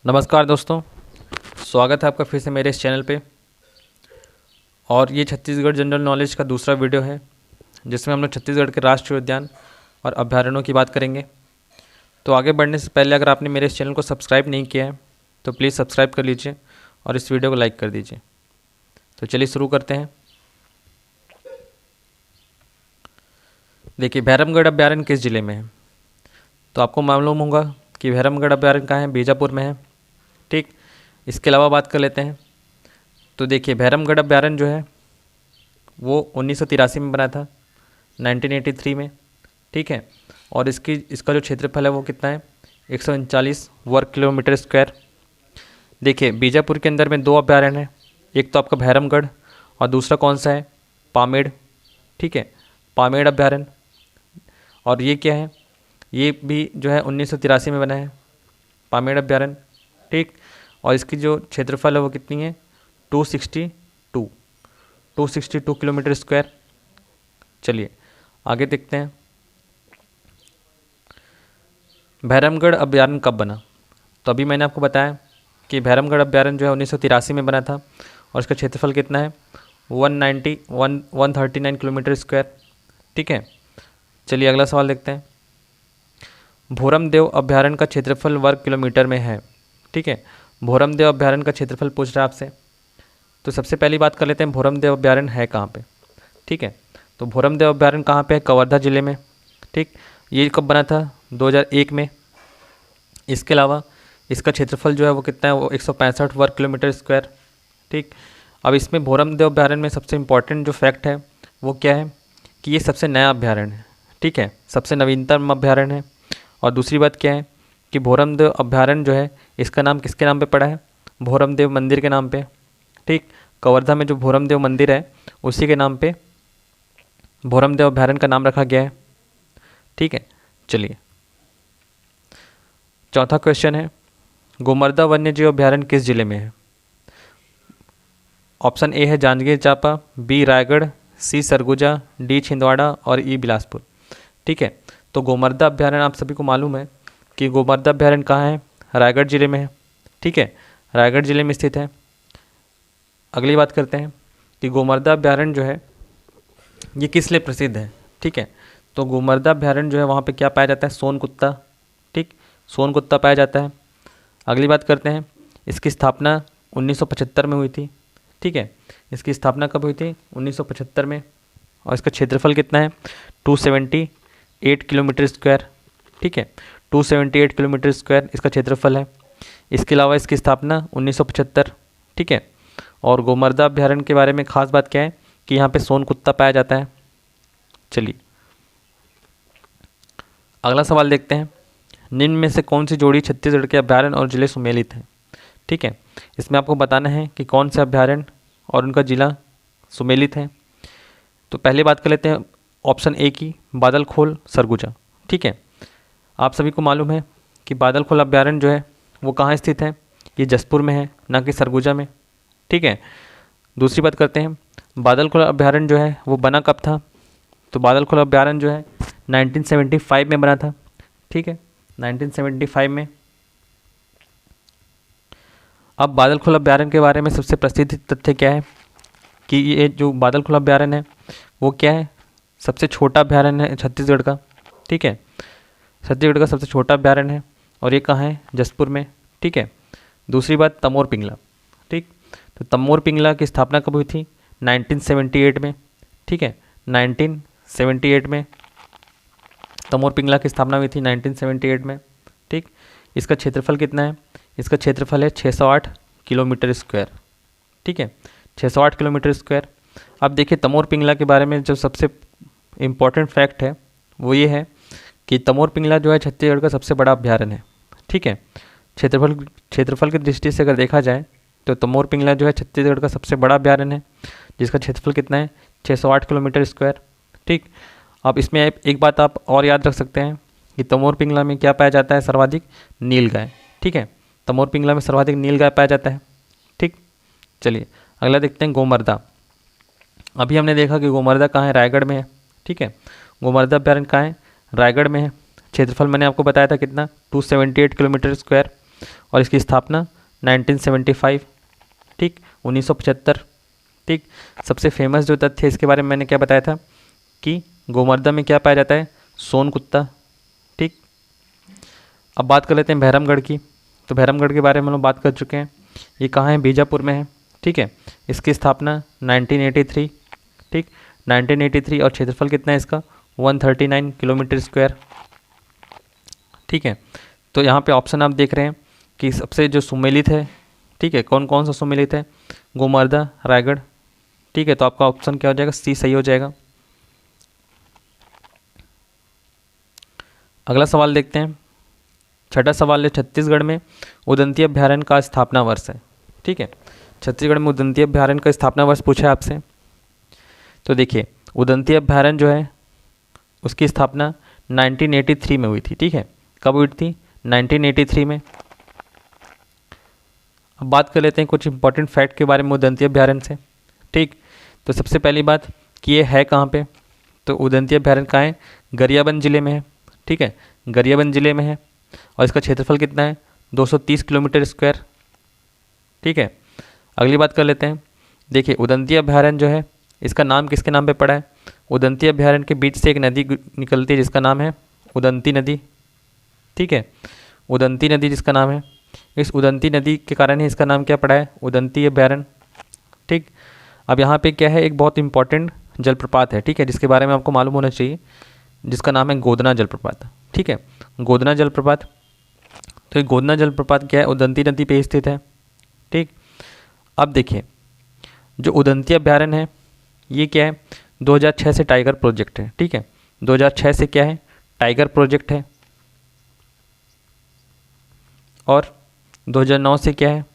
नमस्कार दोस्तों, स्वागत है आपका फिर से मेरे इस चैनल पे। और ये छत्तीसगढ़ जनरल नॉलेज का दूसरा वीडियो है जिसमें हम लोग छत्तीसगढ़ के राष्ट्रीय उद्यान और अभ्यारण्यों की बात करेंगे। तो आगे बढ़ने से पहले अगर आपने मेरे इस चैनल को सब्सक्राइब नहीं किया है तो प्लीज़ सब्सक्राइब कर लीजिए और इस वीडियो को लाइक कर दीजिए। तो चलिए शुरू करते हैं। देखिए, भैरमगढ़ अभ्यारण्य किस ज़िले में है? तो आपको मालूम होगा कि भैरमगढ़ अभ्यारण्य कहाँ है, बीजापुर में है। ठीक, इसके अलावा बात कर लेते हैं। तो देखिए, भैरमगढ़ अभ्यारण्य जो है वो 1983 में बना था, 1983 में। ठीक है, और इसका जो क्षेत्रफल है वो कितना है, 139 वर्ग किलोमीटर स्क्वायर। देखिए, बीजापुर के अंदर में दो अभ्यारण्य हैं, एक तो आपका भैरमगढ़ और दूसरा कौन सा है, पामेड़। ठीक है, पामेड़ अभ्यारण्य। और ये क्या है, ये भी जो है 1983 में बना है, पामेड़ अभ्यारण्य। ठीक, और इसकी जो क्षेत्रफल है वो कितनी है, 262 किलोमीटर स्क्वायर। चलिए आगे देखते हैं। भैरमगढ़ अभ्यारण्य कब बना? तो अभी मैंने आपको बताया कि भैरमगढ़ अभ्यारण्य जो है 1983 में बना था और इसका क्षेत्रफल कितना है, 139 किलोमीटर स्क्वायर। ठीक है, चलिए अगला सवाल देखते हैं। भोरमदेव अभ्यारण्य का क्षेत्रफल वर्ग किलोमीटर में है। ठीक है, भोरमदेव अभ्यारण्य का क्षेत्रफल पूछ रहा है आपसे। तो सबसे पहली बात कर लेते हैं, भोरमदेव अभ्यारण्य है कहाँ पे। ठीक है, तो भोरमदेव अभ्यारण्य कहाँ पे है, कवर्धा जिले में। ठीक, ये कब बना था, 2001 में। इसके अलावा इसका क्षेत्रफल जो है वो कितना है, वो 165 वर्ग किलोमीटर स्क्वायर। ठीक, अब इसमें भोरमदेव अभ्यारण्य में सबसे इम्पॉर्टेंट जो फैक्ट है वो क्या है कि ये सबसे नया अभ्यारण्य है। ठीक है, सबसे नवीनतम अभ्यारण्य है। और दूसरी बात क्या है कि भोरमदेव अभ्यारण्य जो है इसका नाम किसके नाम पे पड़ा है, भोरमदेव मंदिर के नाम पे। ठीक, कवर्धा में जो भोरमदेव मंदिर है उसी के नाम पे भोरमदेव अभ्यारण्य का नाम रखा गया है। ठीक है, चलिए चौथा क्वेश्चन है, गोमर्दा वन्यजीव अभ्यारण्य किस जिले में है? ऑप्शन ए है जांजगीर चांपा, बी रायगढ़, सी सरगुजा, डी छिंदवाड़ा और ई बिलासपुर। ठीक है, तो गोमर्दा अभ्यारण्य आप सभी को मालूम है कि गोमर्दा अभ्यारण्य कहाँ है, रायगढ़ जिले में है। ठीक है, रायगढ़ जिले में स्थित है। अगली बात करते हैं कि गोमर्दा अभ्यारण्य जो है ये किस लिए प्रसिद्ध है। ठीक है, तो गोमर्दा अभ्यारण्य जो है वहाँ पे क्या पाया जाता है, सोन कुत्ता। ठीक, सोन कुत्ता पाया जाता है। अगली बात करते हैं, इसकी स्थापना 1975 में हुई थी। ठीक है, इसकी स्थापना कब हुई थी, 1975 में। और इसका क्षेत्रफल कितना है, 278 किलोमीटर स्क्वायर। ठीक है, 278 किलोमीटर स्क्वायर इसका क्षेत्रफल है। इसके अलावा इसकी स्थापना 1975। ठीक है, और गोमर्दा अभ्यारण्य के बारे में खास बात क्या है कि यहाँ पे सोन कुत्ता पाया जाता है। चलिए अगला सवाल देखते हैं, निम्न में से कौन सी जोड़ी छत्तीसगढ़ के अभ्यारण्य और जिले सुमेलित हैं? ठीक है, इसमें आपको बताना है कि कौन से अभ्यारण्य और उनका जिला सुमेलित है। तो पहले बात कर लेते हैं ऑप्शन ए की, बादलखोल सरगुजा। ठीक है, आप सभी को मालूम है कि बादलखोल अभ्यारण्य जो है वो कहाँ स्थित है, ये जसपुर में है, ना कि सरगुजा में। ठीक है, दूसरी बात करते हैं, बादलखोल अभ्यारण्य जो है वो बना कब था? तो बादलखोल अभ्यारण्य जो है 1975 में बना था। ठीक है, 1975 में। अब बादलखोल अभ्यारण्य के बारे में सबसे प्रसिद्ध तथ्य क्या है कि ये जो बादलखोल अभ्यारण्य है वो क्या है, सबसे छोटा अभ्यारण्य है छत्तीसगढ़ का। ठीक है, छत्तीसगढ़ का सबसे छोटा अभ्यारण्य है और ये कहाँ है, जसपुर में। ठीक है, दूसरी बात तमोर पिंगला। ठीक, तो तमोर पिंगला की स्थापना कब हुई थी, 1978 में। ठीक है, 1978 में तमोर पिंगला की स्थापना हुई थी 1978 में। ठीक, इसका क्षेत्रफल कितना है, इसका क्षेत्रफल है 608 किलोमीटर स्क्वायर। ठीक है, 608 किलोमीटर स्क्वायर। अब देखिए तमोर पिंगला के बारे में जो सबसे इम्पॉर्टेंट फैक्ट है वो ये है कि तमोर पिंगला जो है छत्तीसगढ़ का सबसे बड़ा अभ्यारण्य है। ठीक है, क्षेत्रफल की दृष्टि से अगर देखा जाए तो तमोर पिंगला जो है छत्तीसगढ़ का सबसे बड़ा अभ्यारण्य है जिसका क्षेत्रफल कितना है, 608 किलोमीटर स्क्वायर। ठीक, अब इसमें एक बात आप और याद रख सकते हैं कि तमोर पिंगला में क्या पाया जाता है, सर्वाधिक नीलगाय। ठीक है, तमोर पिंगला में सर्वाधिक नीलगाय पाया जाता है। ठीक, चलिए अगला देखते हैं, गोमर्दा। अभी हमने देखा कि गोमर्दा कहाँ है, रायगढ़ में है। ठीक है, गोमर्दा अभ्यारण्य कहाँ है, रायगढ़ में है। क्षेत्रफल मैंने आपको बताया था कितना, 278 किलोमीटर स्क्वायर। और इसकी स्थापना 1975, ठीक, 1975, ठीक। सबसे फेमस जो तथ्य है इसके बारे में मैंने क्या बताया था कि गोमर्दा में क्या पाया जाता है, सोन कुत्ता, ठीक। अब बात कर लेते हैं भैरमगढ़ की। तो भैरमगढ़ के बारे में हम लोग बात कर चुके हैं। ये कहाँ है, बीजापुर में है, ठीक है। इसकी स्थापना 1983, ठीक, 1983, और क्षेत्रफल कितना है इसका, 139 किलोमीटर स्क्वायर, ठीक है। तो यहाँ पे ऑप्शन आप देख रहे हैं कि सबसे जो सुमेलित है, ठीक है, कौन कौन सा सुमेलित है, गोमर्दा, रायगढ़, ठीक है। तो आपका ऑप्शन क्या हो जाएगा, सी सही हो जाएगा। अगला सवाल देखते हैं। छठा सवाल है, छत्तीसगढ़ में उदंती अभ्यारण्य का स्थापना वर्ष है, ठीक है। छत्तीसगढ़ में उदंती अभ्यारण्य का स्थापना वर्ष पूछा है आपसे। तो देखिए, उदंती अभ्यारण्य जो है उसकी स्थापना 1983 में हुई थी, ठीक है। कब हुई थी, 1983 में। अब बात कर लेते हैं कुछ इंपॉर्टेंट फैक्ट के बारे में उदंती अभ्यारण्य से, ठीक। तो सबसे पहली बात कि ये है कहाँ पे, तो उदंती अभ्यारण्य कहाँ है, गरियाबंद जिले में है, ठीक है, गरियाबंद जिले में है। और इसका क्षेत्रफल कितना है, 230 किलोमीटर स्क्वायर, ठीक है। अगली बात कर लेते हैं। देखिए, उदंती अभ्यारण्य जो है इसका नाम किसके नाम पे पड़ा है, उदंती अभ्यारण्य के बीच से एक नदी निकलती है जिसका नाम है उदंती नदी, ठीक है, उदंती नदी जिसका नाम है। इस उदंती नदी के कारण ही इसका नाम क्या पड़ा है, उदंती अभ्यारण्य, ठीक। अब यहाँ पे क्या है, एक बहुत इंपॉर्टेंट जलप्रपात है, ठीक है, जिसके बारे में आपको मालूम होना चाहिए, जिसका नाम है गोदना जलप्रपात, ठीक है, गोदना जलप्रपात। तो ये गोदना जलप्रपात क्या है, उदंती नदी पे स्थित है, ठीक। अब देखिए, जो उदंती अभ्यारण्य है ये क्या है, 2006 से टाइगर प्रोजेक्ट है, ठीक है, 2006 से क्या है, टाइगर प्रोजेक्ट है। और 2009 से क्या है,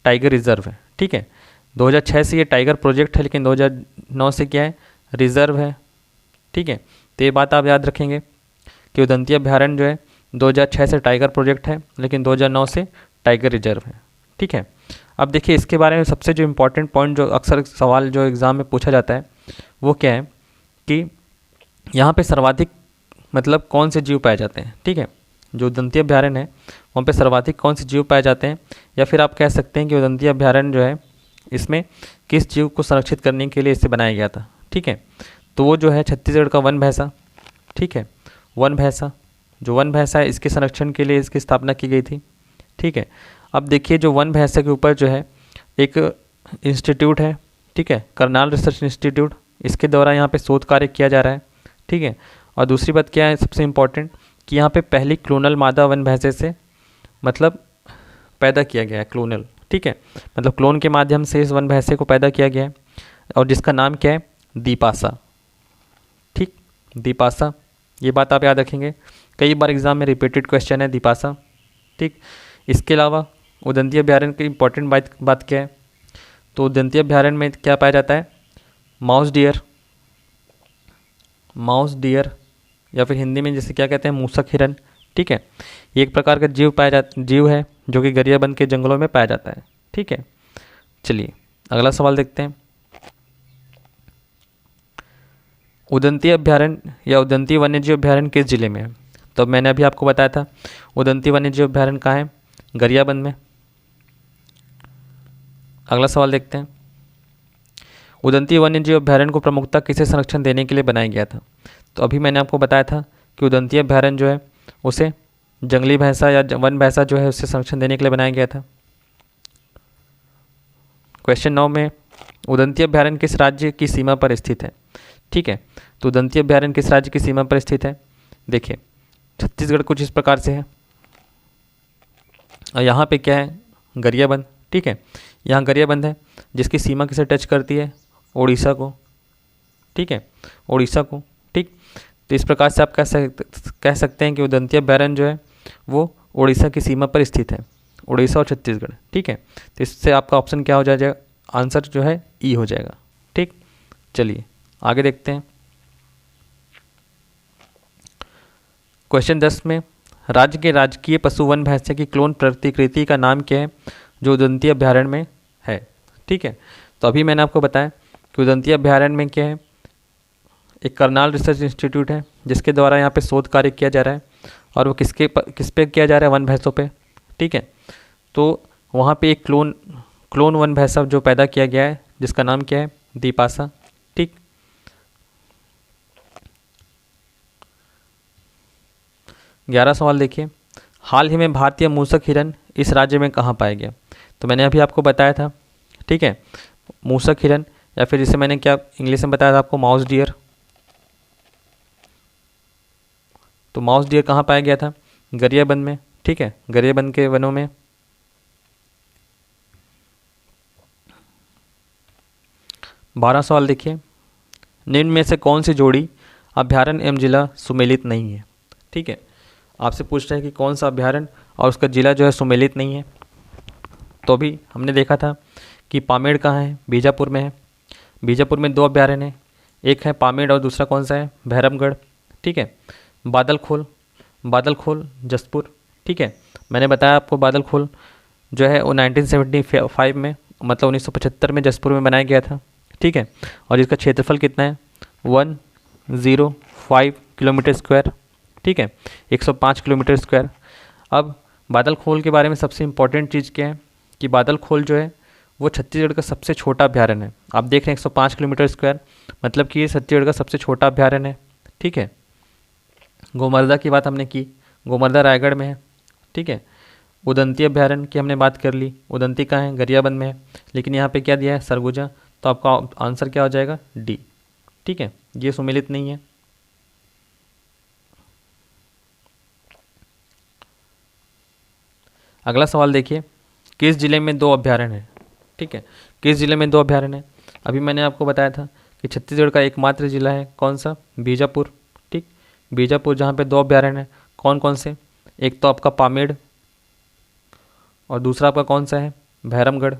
टाइगर रिजर्व है, ठीक है। 2006 से ये टाइगर प्रोजेक्ट है, लेकिन 2009 से क्या है, रिजर्व है, ठीक है। तो ये बात आप याद रखेंगे कि उदंती अभ्यारण्य जो है 2006 से टाइगर प्रोजेक्ट है, लेकिन 2009 से टाइगर रिजर्व है, ठीक है। अब देखिए, इसके बारे में सबसे जो इम्पोर्टेंट पॉइंट जो अक्सर सवाल जो एग्ज़ाम में पूछा जाता है वो क्या है कि यहाँ पे सर्वाधिक मतलब कौन से जीव पाए जाते हैं, ठीक है। जो उदंती अभ्यारण्य है वहाँ पे सर्वाधिक कौन से जीव पाए जाते हैं, या फिर आप कह सकते हैं कि उदंती अभ्यारण्य जो है इसमें किस जीव को संरक्षित करने के लिए इसे बनाया गया था, ठीक है। तो वो जो है छत्तीसगढ़ का वन भैंसा, ठीक है, वन भैंसा। जो वन भैंसा है इसके संरक्षण के लिए इसकी स्थापना की गई थी, ठीक है। अब देखिए, जो वन भैंसा के ऊपर जो है एक इंस्टीट्यूट है, ठीक है, करनाल रिसर्च इंस्टीट्यूट, इसके द्वारा यहाँ पे शोध कार्य किया जा रहा है, ठीक है। और दूसरी बात क्या है सबसे इम्पॉर्टेंट, कि यहाँ पे पहली क्लोनल मादा वन भैंसे से मतलब पैदा किया गया है, क्लोनल, ठीक है, मतलब क्लोन के माध्यम से इस वन भैंसे को पैदा किया गया है, और जिसका नाम क्या है, दीपासा, ठीक, दीपासा। ये बात आप याद रखेंगे, कई बार एग्जाम में रिपीटेड क्वेश्चन है दीपासा, ठीक। इसके अलावा उदंती अभ्यारण्य की इंपॉर्टेंट बात क्या है, तो उदंती अभ्यारण्य में क्या पाया जाता है, माउस डियर, माउस डियर, या फिर हिंदी में जैसे क्या कहते हैं, मूसक हिरन, ठीक है। ये एक प्रकार का जीव है जो कि गरियाबंद के जंगलों में पाया जाता है, ठीक है। चलिए अगला सवाल देखते हैं। उदंती अभ्यारण्य या उदंती वन्यजीव अभ्यारण्य किस जिले में है, तो मैंने अभी आपको बताया था उदंती वन्यजीव अभ्यारण्य कहाँ है, गरियाबंद में। अगला सवाल देखते हैं। उदंती वन्यजीव अभ्यारण्य को प्रमुखता किसे संरक्षण देने के लिए बनाया गया था, तो अभी मैंने आपको बताया था कि उदंती अभ्यारण्य जो है उसे जंगली भैंसा या वन भैंसा जो है उससे संरक्षण देने के लिए बनाया गया था। क्वेश्चन 9 में उदंती अभ्यारण्य किस राज्य की सीमा पर स्थित है, ठीक है। तो उदंती अभ्यारण्य किस राज्य की सीमा पर स्थित है, देखिए छत्तीसगढ़ कुछ इस प्रकार से है, और यहाँ पे क्या है, गरियाबंद, ठीक है, यहाँ गरियाबंद है जिसकी सीमा किसे टच करती है, उड़ीसा को, ठीक है, उड़ीसा को, ठीक। तो इस प्रकार से आप कह सकते हैं कि उदंती अभ्यारण्य जो है वो उड़ीसा की सीमा पर स्थित है, उड़ीसा और छत्तीसगढ़, ठीक है। तो इससे आपका ऑप्शन क्या हो जाएगा, आंसर जो है ई हो जाएगा, ठीक। चलिए आगे देखते हैं। क्वेश्चन 10 में राज्य के राजकीय पशु वन भैंसे की क्लोन प्रतिकृति का नाम क्या है जो उदंती अभ्यारण्य में है, ठीक है। तो अभी मैंने आपको बताया कि उदंती अभ्यारण्य में क्या है, एक करनाल रिसर्च इंस्टीट्यूट है जिसके द्वारा यहाँ पे शोध कार्य किया जा रहा है, और वो किस पे किया जा रहा है, वन भैंसों पे, ठीक है। तो वहाँ पे एक क्लोन 1 भैंसा जो पैदा किया गया है जिसका नाम क्या है, दीपासा। ठीक, 11 सवाल देखिए, हाल ही में भारतीय मूसक हिरन इस राज्य में कहाँ पाया गया। तो मैंने अभी आपको बताया था, ठीक है, मूसक हिरन, या फिर जिसे मैंने क्या इंग्लिश में बताया था आपको, माउस डियर। तो माउस डियर कहाँ पाया गया था, गरियाबंद में। ठीक है, गरियाबंद के वनों में। 12 सवाल देखिए, निम्न में से कौन सी जोड़ी अभ्यारण्य एवं जिला सुमेलित नहीं है। ठीक है, आपसे पूछ रहे हैं कि कौन सा अभ्यारण्य और उसका जिला जो है सुमेलित नहीं है। तो अभी हमने देखा था कि पामेड़ कहाँ है, बीजापुर में है। बीजापुर में 2 अभ्यारण्य हैं, एक है पामेड़ और दूसरा कौन सा है, भैरमगढ़। ठीक है, बादलखोल जसपुर। ठीक है, मैंने बताया आपको बादलखोल जो है वो 1975 में, मतलब 1975 में जसपुर में बनाया गया था। ठीक है, और इसका क्षेत्रफल कितना है, 105 किलोमीटर स्क्वायर। ठीक है, 105 किलोमीटर स्क्वायर। अब बादलखोल के बारे में सबसे इम्पॉर्टेंट चीज़ क्या है कि बादलखोल जो है वो छत्तीसगढ़ का सबसे छोटा अभ्यारण्य है। आप देख रहे हैं 105 किलोमीटर स्क्वायर, मतलब कि ये छत्तीसगढ़ का सबसे छोटा अभ्यारण्य है। ठीक है, गोमर्दा की बात हमने की, गोमर्दा रायगढ़ में है। ठीक है, उदंती अभ्यारण्य की हमने बात कर ली, उदंती कहाँ है, गरियाबंद में है, लेकिन यहाँ पे क्या दिया है, सरगुजा। तो आपका आंसर क्या हो जाएगा, डी। ठीक है, ये सुमेलित नहीं है। अगला सवाल देखिए, किस जिले में 2 अभ्यारण्य हैं। ठीक है, किस जिले में 2 अभ्यारण्य हैं। अभी मैंने आपको बताया था कि छत्तीसगढ़ का एकमात्र जिला है कौन सा, बीजापुर। ठीक, बीजापुर जहाँ पे 2 अभ्यारण्य हैं, कौन कौन से, एक तो आपका पामेड़ और दूसरा आपका कौन सा है, भैरमगढ़।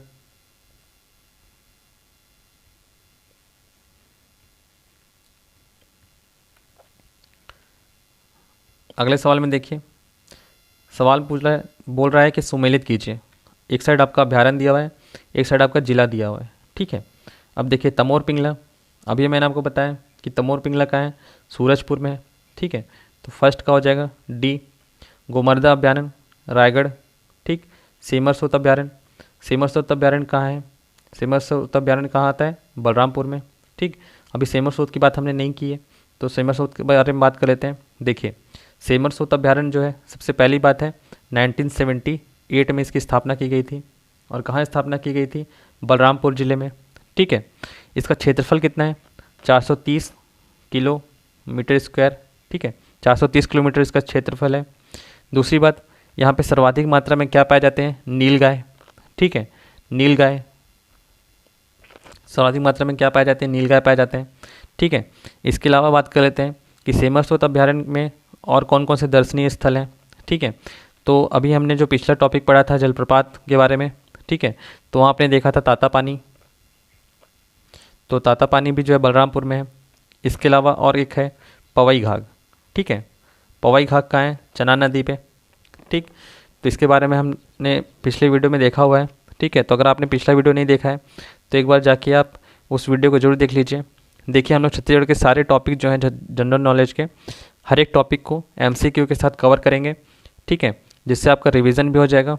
अगले सवाल में देखिए, सवाल बोल रहा है कि सुमेलित कीजिए। एक साइड आपका अभ्यारण्य दिया हुआ है, एक साइड आपका जिला दिया हुआ है। ठीक है, अब देखिए तमोर पिंगला, अभी मैंने आपको बताया कि तमोर पिंगला कहाँ है, सूरजपुर में है। ठीक है, तो फर्स्ट का हो जाएगा डी। गोमर्दा अभ्यारण्य रायगढ़। ठीक, सेमरसोत अभ्यारण्य, सेमरसोत अभ्यारण्य कहाँ है, सेमरसोत अभ्यारण्य कहाँ आता है, बलरामपुर में। ठीक, अभी सेमरसोत की बात हमने नहीं की है, तो सेमरसोत के बारे में बात कर लेते हैं। देखिए सेमरसोत अभ्यारण्य जो है, सबसे पहली बात है 1978 में इसकी स्थापना की गई थी। और कहाँ स्थापना की गई थी, बलरामपुर ज़िले में। ठीक है, इसका क्षेत्रफल कितना है, 430 किलोमीटर स्क्वायर। ठीक है, 430 किलोमीटर इसका क्षेत्रफल है। दूसरी बात, यहाँ पे सर्वाधिक मात्रा में क्या पाए जाते हैं, नीलगाय। ठीक है, नीलगाय, सर्वाधिक मात्रा में क्या पाए जाते हैं, नीलगाय पाए जाते हैं। ठीक है, इसके अलावा बात कर लेते हैं कि सेमरसोत अभ्यारण्य में और कौन कौन से दर्शनीय स्थल हैं। ठीक है, तो अभी हमने जो पिछला टॉपिक पढ़ा था जलप्रपात के बारे में, ठीक है, तो वहाँ आपने देखा था तातापानी, तो तातापानी भी जो है बलरामपुर में है। इसके अलावा और एक है पवई घाघ। ठीक है, पवई घाघ कहाँ है, चना नदी पे। ठीक, तो इसके बारे में हमने पिछले वीडियो में देखा हुआ है। ठीक है, तो अगर आपने पिछला वीडियो नहीं देखा है तो एक बार जाके आप उस वीडियो को जरूर देख लीजिए। देखिए हम लोग छत्तीसगढ़ के सारे टॉपिक जो हैं जनरल नॉलेज के, हर एक टॉपिक को MCQ के साथ कवर करेंगे। ठीक है, जिससे आपका रिवीजन भी हो जाएगा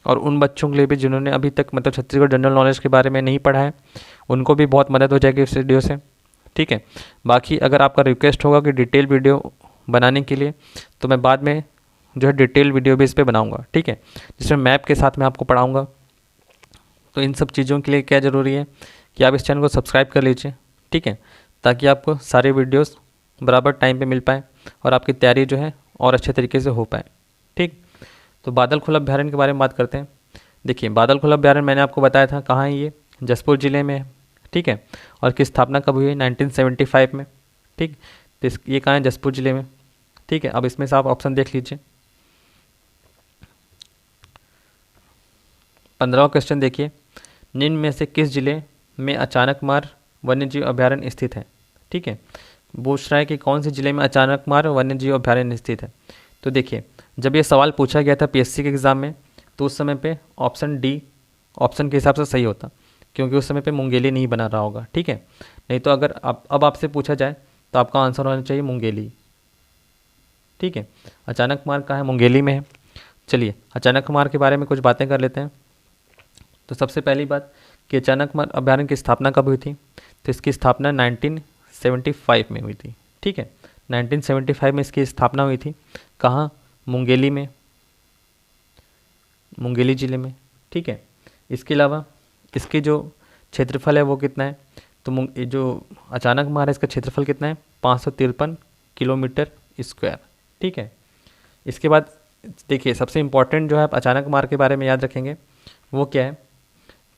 और उन बच्चों के लिए भी जिन्होंने अभी तक मतलब छत्तीसगढ़ जनरल नॉलेज के बारे में नहीं पढ़ा है, उनको भी बहुत मदद हो जाएगी इस वीडियो से। ठीक है, बाकी अगर आपका रिक्वेस्ट होगा कि डिटेल वीडियो बनाने के लिए, तो मैं बाद में जो है डिटेल वीडियो भी इस पर बनाऊँगा। ठीक है, जिसमें मैप के साथ मैं आपको पढ़ाऊँगा। तो इन सब चीज़ों के लिए क्या ज़रूरी है कि आप इस चैनल को सब्सक्राइब कर लीजिए। ठीक है, ताकि आपको सारे वीडियोस बराबर टाइम पे मिल पाए और आपकी तैयारी जो है और अच्छे तरीके से हो पाए। ठीक, तो बादलखोल अभ्यारण्य के बारे में बात करते हैं। देखिए बादलखोल अभ्यारण्य मैंने आपको बताया था कहाँ है, ये जसपुर ज़िले में है। ठीक है, और इसकी स्थापना कब हुई है, 1975 में। ठीक, तो ये कहाँ है, जसपुर ज़िले में। ठीक है, अब इसमें से आप ऑप्शन देख लीजिए। 15वां क्वेश्चन देखिए, निम्न में से किस जिले में अचानकमार वन्यजीव अभ्यारण्य स्थित है। ठीक है, पूछ रहा है कि कौन से जिले में अचानकमार वन्यजीव अभ्यारण्य स्थित है। तो देखिए जब ये सवाल पूछा गया था PSC के एग्ज़ाम में, तो उस समय पे ऑप्शन डी ऑप्शन के हिसाब से सही होता, क्योंकि उस समय पे मुंगेली नहीं बना रहा होगा। ठीक है, नहीं तो अगर अब आपसे पूछा जाए तो आपका आंसर होना चाहिए मुंगेली। ठीक है, अचानकमार कहाँ है, मुंगेली में है। चलिए अचानक मार के बारे में कुछ बातें कर लेते हैं। तो सबसे पहली बात कि अचानक मार अभ्यारण्य की स्थापना कब हुई थी, तो इसकी स्थापना 1975 में हुई थी। ठीक है, 1975 में इसकी स्थापना हुई थी। कहाँ? मुंगेली में, मुंगेली ज़िले में। ठीक है, इसके अलावा इसके जो क्षेत्रफल है वो कितना है, तो ये जो अचानक मार है इसका क्षेत्रफल कितना है, 553 किलोमीटर स्क्वायर। ठीक है, इसके बाद देखिए सबसे इम्पॉर्टेंट जो है आप अचानक मार के बारे में याद रखेंगे वो क्या है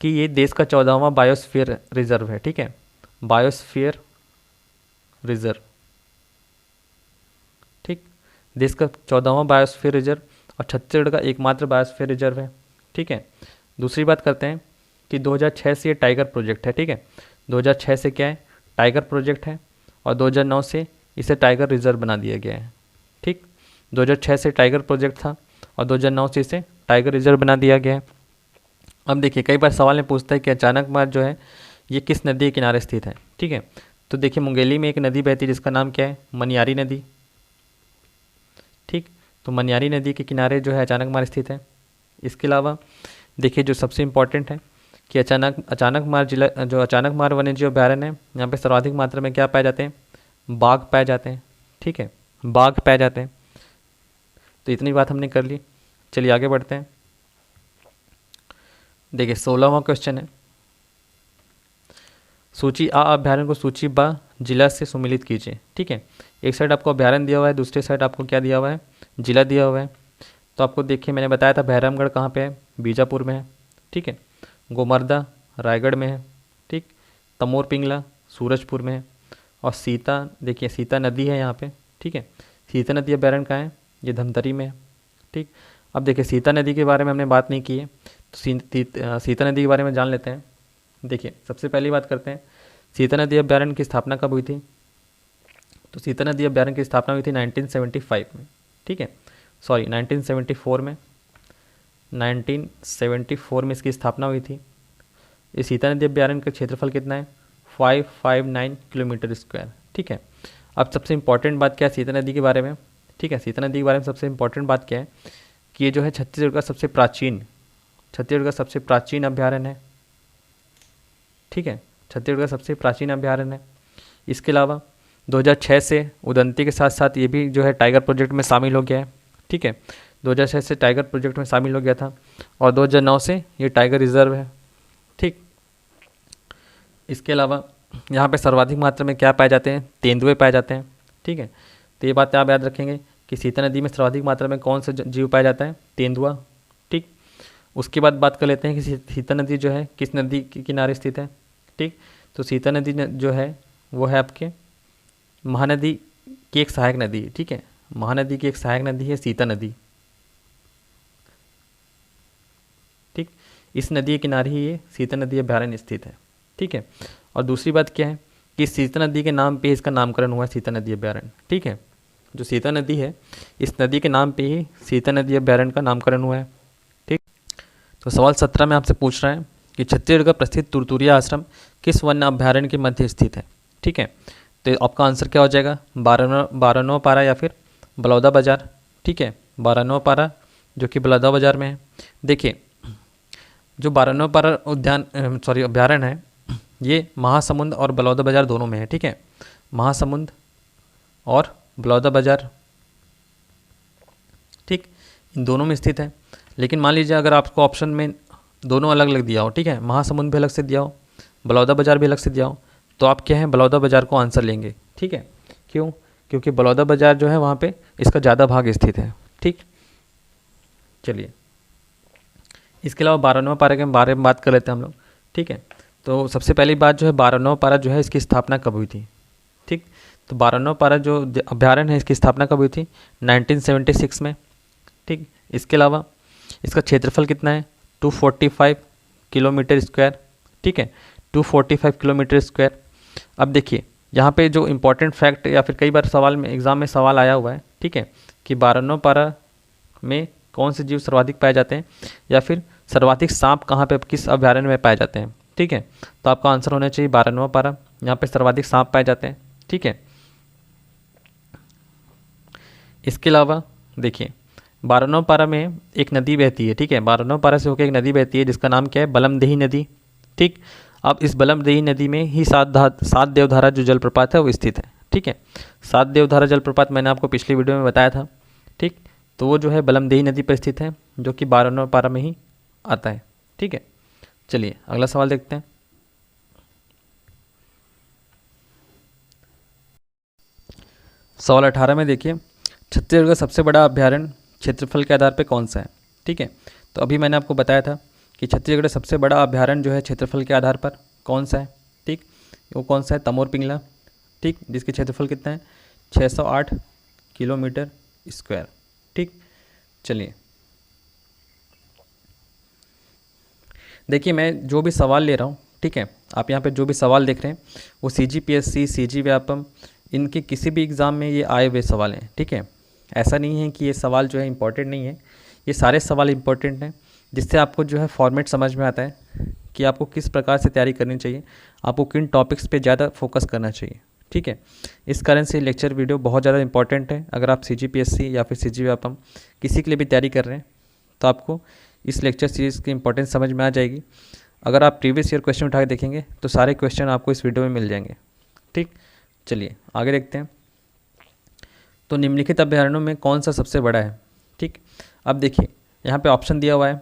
कि ये देश का 14वां बायोस्फीयर रिजर्व है। ठीक है, बायोस्फीयर रिजर्व। ठीक, देश का 14वां बायोस्फीयर रिजर्व और छत्तीसगढ़ का एकमात्र बायोस्फीयर रिजर्व है। ठीक है, दूसरी बात करते हैं कि 2006 से ये टाइगर प्रोजेक्ट है। ठीक है, 2006 से क्या है, टाइगर प्रोजेक्ट है और 2009 से इसे टाइगर रिजर्व बना दिया गया है। ठीक, 2006 से टाइगर प्रोजेक्ट था और 2009 से इसे टाइगर रिजर्व बना दिया गया है। अब देखिए कई बार सवाल में पूछता है कि अचानक मार जो है ये किस नदी के किनारे स्थित है। ठीक है, तो देखिए मुंगेली में एक नदी बहती है जिसका नाम क्या है, मनियारी नदी। ठीक, तो मनियारी नदी के किनारे जो है अचानक मार स्थित है। इसके अलावा देखिए जो सबसे इम्पॉर्टेंट है कि अचानक मार जिला जो अचानक मार वन्यजीव अभ्यारण्य है, यहाँ पे सर्वाधिक मात्रा में क्या पाए जाते हैं, बाघ पाए जाते हैं। ठीक है, बाघ पाए जाते हैं। तो इतनी बात हमने कर ली। चलिए आगे बढ़ते हैं। देखिए 16वां क्वेश्चन है, सूची आ अभ्यारण्य को सूची ब जिला से सुमिलित कीजिए। ठीक है, एक साइड आपको अभ्यारण्य दिया हुआ है, दूसरी साइड आपको क्या दिया हुआ है, जिला दिया हुआ है। तो आपको देखिए मैंने बताया था भैरमगढ़ कहाँ पे है, बीजापुर में है। ठीक है, गोमर्दा रायगढ़ में है। ठीक, तमोर पिंगला सूरजपुर में है और सीता, देखिए सीता नदी है यहाँ पे। ठीक है, सीता नदी अभ्यारण्य कहाँ है, ये धमतरी में है। ठीक, अब देखिए सीता नदी के बारे में हमने बात नहीं की है, तो सीता नदी के बारे में जान लेते हैं। देखिए सबसे पहली बात करते हैं सीता नदी अभ्यारण्य की स्थापना कब हुई थी, तो सीता नदी अभ्यारण्य की स्थापना हुई थी 1975 में। ठीक है, सॉरी 1974 में, 1974 में इसकी स्थापना हुई थी। इस सीता नदी अभ्यारण्य का क्षेत्रफल कितना है, 559 किलोमीटर स्क्वायर। ठीक है, अब सबसे इम्पॉर्टेंट बात क्या है सीता नदी के बारे में। ठीक है, सीता नदी के बारे में सबसे इम्पॉर्टेंट बात क्या है कि ये जो है छत्तीसगढ़ का सबसे प्राचीन अभ्यारण्य है। ठीक है, छत्तीसगढ़ का सबसे प्राचीन अभ्यारण्य है। इसके अलावा 2006 से उदंती के साथ साथ ये भी जो है टाइगर प्रोजेक्ट में शामिल हो गया है। ठीक है, 2006 से टाइगर प्रोजेक्ट में शामिल हो गया था और 2009 से ये टाइगर रिजर्व है। ठीक, इसके अलावा यहाँ पे सर्वाधिक मात्रा में क्या पाए जाते हैं, तेंदुए पाए जाते हैं। ठीक है, तो ये बातें आप याद रखेंगे कि सीता नदी में सर्वाधिक मात्रा में कौन सा जीव पाया जाता है, तेंदुआ। ठीक, उसके बाद बात कर लेते हैं कि सीता नदी जो है किस नदी के किनारे स्थित है। ठीक, तो सीता नदी जो है वो है आपके महानदी की एक सहायक नदी है। ठीक है, महानदी की एक सहायक नदी है सीता नदी। ठीक, इस नदी के किनारे ही ये सीता नदी अभ्यारण्य स्थित है। ठीक है, और दूसरी बात क्या है कि सीता नदी के नाम पे इसका नामकरण हुआ है सीता नदी अभ्यारण्य। ठीक है, जो सीता नदी है इस नदी के नाम पे ही सीता नदी अभ्यारण्य का नामकरण हुआ है। ठीक, तो सवाल 17 में आपसे पूछ रहा है कि छत्तीसगढ़ का प्रसिद्ध तुरतुरिया आश्रम किस वन्य अभ्यारण्य के मध्य स्थित है। ठीक है, तो आपका आंसर क्या हो जाएगा, बारहनवा पारा या फिर बलौदा बाजार। ठीक है, बारहनवा पारा जो कि बलौदा बाजार में है। देखिए जो बारहनवा पारा अभ्यारण्य है ये महासमुंद और बलौदा बाजार दोनों में है। ठीक है, महासमुंद और बलौदा बाजार, ठीक, इन दोनों में स्थित है। लेकिन मान लीजिए अगर आपको ऑप्शन में दोनों अलग अलग दिया हो, ठीक है, महासमुंद भी अलग से दिया हो, बलौदा बाजार भी अलग से दिया हो, तो आप क्या है बलौदा बाजार को आंसर लेंगे। ठीक है, क्यों, क्योंकि बलौदा बाजार जो है वहाँ पे इसका ज़्यादा भाग स्थित है। ठीक, चलिए इसके अलावा बारहनवा पारा के बारे में बात कर लेते हैं हम लोग। ठीक है, तो सबसे पहली बात जो है बारहनवा पारा जो है इसकी स्थापना कब हुई थी। ठीक, तो बारहनवा पारा जो अभ्यारण्य है इसकी स्थापना कब हुई थी, 1976 में। ठीक, इसके अलावा इसका क्षेत्रफल कितना है, 245 किलोमीटर स्क्वायर। ठीक है, 245 किलोमीटर स्क्वायर। अब देखिए यहाँ पे जो इम्पोर्टेंट फैक्ट या फिर कई बार सवाल में एग्ज़ाम में सवाल आया हुआ है, ठीक है, कि बारहनवा पारा में कौन से जीव सर्वाधिक पाए जाते हैं या फिर सर्वाधिक सांप कहाँ पे किस अभ्यारण्य में पाए जाते हैं। ठीक है, तो आपका आंसर होना चाहिए बारहनवा पारा, यहाँ पे सर्वाधिक सांप पाए जाते हैं। ठीक है, इसके अलावा देखिए बारनोपारा में एक नदी बहती है, ठीक है, बारनोपारा से होकर एक नदी बहती है जिसका नाम क्या है, बलमदेही नदी। ठीक, अब इस बलमदेही नदी में ही सात देवधारा जो जलप्रपात है वो स्थित है। ठीक है, सात देवधारा जलप्रपात मैंने आपको पिछली वीडियो में बताया था। ठीक, तो वो जो है बलमदेही नदी पर स्थित है जो कि बारनोपारा में ही आता है। ठीक है, चलिए अगला सवाल देखते हैं। सवाल 18 में देखिए, छत्तीसगढ़ का सबसे बड़ा अभ्यारण्य क्षेत्रफल के आधार पर कौन सा है। ठीक है, तो अभी मैंने आपको बताया था कि छत्तीसगढ़ का सबसे बड़ा अभ्यारण्य जो है क्षेत्रफल के आधार पर कौन सा है। ठीक, वो कौन सा है, तमोर पिंगला। ठीक, जिसके क्षेत्रफल कितना है, 608 किलोमीटर स्क्वायर। ठीक, चलिए देखिए, मैं जो भी सवाल ले रहा हूँ, ठीक है, आप यहाँ पे जो भी सवाल देख रहे हैं वो CGPSC, CG व्यापम, इनके किसी भी एग्ज़ाम में ये आए हुए सवाल हैं। ठीक है, ऐसा नहीं है कि ये सवाल जो है इम्पोर्टेंट नहीं है, ये सारे सवाल इम्पोर्टेंट हैं, जिससे आपको जो है फॉर्मेट समझ में आता है कि आपको किस प्रकार से तैयारी करनी चाहिए, आपको किन टॉपिक्स पे ज़्यादा फोकस करना चाहिए। ठीक है, इस कारण से लेक्चर वीडियो बहुत ज़्यादा इंपॉर्टेंट है। अगर आप CGPSC या फिर CG व्यापम किसी के लिए भी तैयारी कर रहे हैं तो आपको इस लेक्चर सीरीज़ की इंपॉर्टेंस समझ में आ जाएगी। अगर आप प्रीवियस ईयर क्वेश्चन उठा के देखेंगे तो सारे क्वेश्चन आपको इस वीडियो में मिल जाएंगे। ठीक, चलिए आगे देखते हैं। तो निम्नलिखित अभ्यारण्यों में कौन सा सबसे बड़ा है। ठीक, अब देखिए यहाँ पे ऑप्शन दिया हुआ है,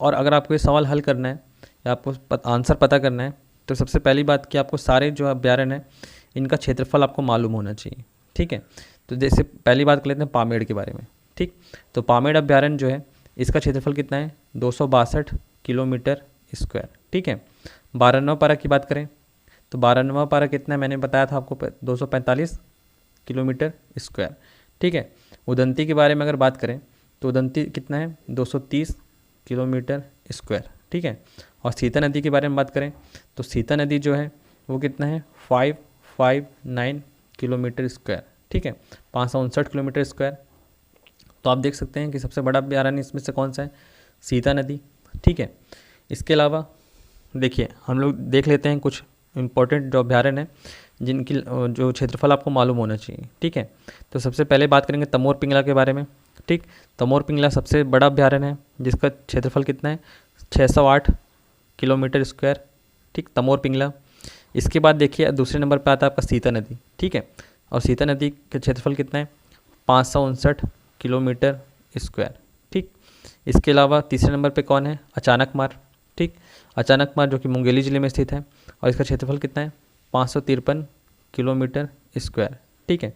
और अगर आपको ये सवाल हल करना है या आपको आंसर पता करना है तो सबसे पहली बात कि आपको सारे जो अभ्यारण्य हैं इनका क्षेत्रफल आपको मालूम होना चाहिए। ठीक है, तो जैसे पहली बात कर लेते हैं पामेड़ के बारे में। ठीक, तो पामेड़ अभ्यारण्य जो है इसका क्षेत्रफल कितना है, 262 किलोमीटर स्क्वायर। ठीक है, बारनोपारा की बात करें तो बारनोपारा कितना है, मैंने बताया था आपको 245 किलोमीटर स्क्वायर। ठीक है, उदंती के बारे में अगर बात करें तो उदंती कितना है, 230 किलोमीटर स्क्वायर। ठीक है, और सीता नदी के बारे में बात करें तो सीता नदी जो है वो कितना है, 559 किलोमीटर स्क्वायर। ठीक है, 559 किलोमीटर स्क्वायर। तो आप देख सकते हैं कि सबसे बड़ा अभ्यारण्य इसमें से कौन सा है, सीता नदी। ठीक है, इसके अलावा देखिए हम लोग देख लेते हैं कुछ इम्पोर्टेंट जो अभ्यारण्य हैं जिनकी जो क्षेत्रफल आपको मालूम होना चाहिए। ठीक है, तो सबसे पहले बात करेंगे तमोर पिंगला के बारे में। ठीक, तमोर पिंगला सबसे बड़ा अभ्यारण्य है जिसका क्षेत्रफल कितना है, 608 किलोमीटर स्क्वायर। ठीक, तमोर पिंगला। इसके बाद देखिए दूसरे नंबर पर आता है आपका सीता नदी। ठीक है, और सीता नदी का क्षेत्रफल कितना है, 559 किलोमीटर स्क्वायर। ठीक, इसके अलावा तीसरे नंबर पे कौन है, अचानकमार। ठीक, अचानकमार जो कि मुंगेली ज़िले में स्थित है और इसका क्षेत्रफल कितना है, 553 किलोमीटर स्क्वायर। ठीक है,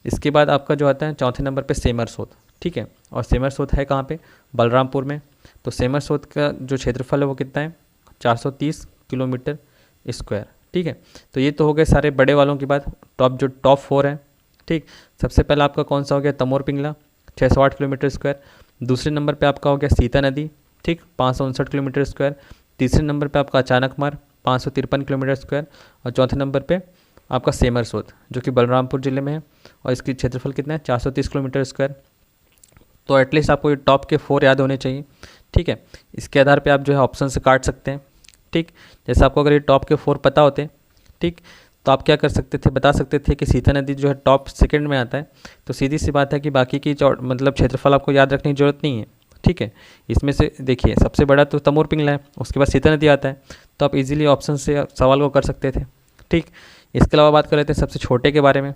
इसके बाद आपका जो आता है चौथे नंबर पे सेमरसोत। ठीक है, और सेमरसोत है कहाँ पे, बलरामपुर में। तो सेमरसोत का जो क्षेत्रफल है वो कितना है, 430 किलोमीटर स्क्वायर। ठीक है, तो ये तो हो गए सारे बड़े वालों की बात। टॉप 4 है। ठीक, सबसे पहला आपका कौन सा हो गया, तमोर पिंगला, 608 किलोमीटर स्क्वायर। दूसरे नंबर पे आपका हो गया सीता नदी। ठीक, 559 किलोमीटर स्क्वायर। तीसरे नंबर पे आपका अचानकमार, 553 किलोमीटर स्क्वायर। और चौथे नंबर पे आपका सेमरसोत जो कि बलरामपुर ज़िले में है और इसकी क्षेत्रफल कितना है, 430 किलोमीटर स्क्वायर। तो एटलीस्ट आपको ये टॉप के 4 याद होने चाहिए। ठीक है, इसके आधार पे आप जो है ऑप्शन से काट सकते हैं। ठीक, जैसे आपको अगर ये टॉप के 4 पता होते, ठीक, तो आप क्या कर सकते थे, बता सकते थे कि सीता नदी जो है टॉप सेकंड में आता है। तो सीधी सी बात है कि बाकी की मतलब क्षेत्रफल आपको याद रखने की जरूरत नहीं है। ठीक है, इसमें से देखिए सबसे बड़ा तो तमोर पिंगला है, उसके बाद सीता नदी आता है, तो आप इजीली ऑप्शन से सवाल को कर सकते थे। ठीक, इसके अलावा बात कर लेते हैं सबसे छोटे के बारे में।